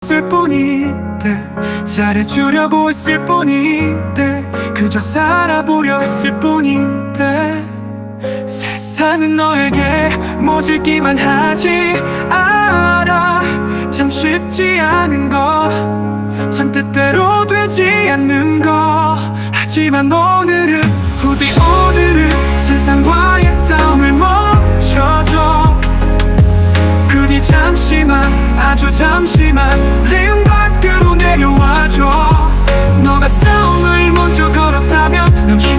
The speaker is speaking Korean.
있을 뿐인데, 잘해주려고 했을 뿐인데, 그저 살아보려 했을 뿐인데, 세상은 너에게 모질기만 하지 않아. 참 쉽지 않은 거, 참 뜻대로 되지 않는 거. 하지만 오늘은 부디 오늘은 세상과의 싸움을 멈춰줘. 그리 잠시만, 아주 잠시만 링 밖으로 내려와줘. 너가 싸움을 먼저 걸었다면 넌 힘들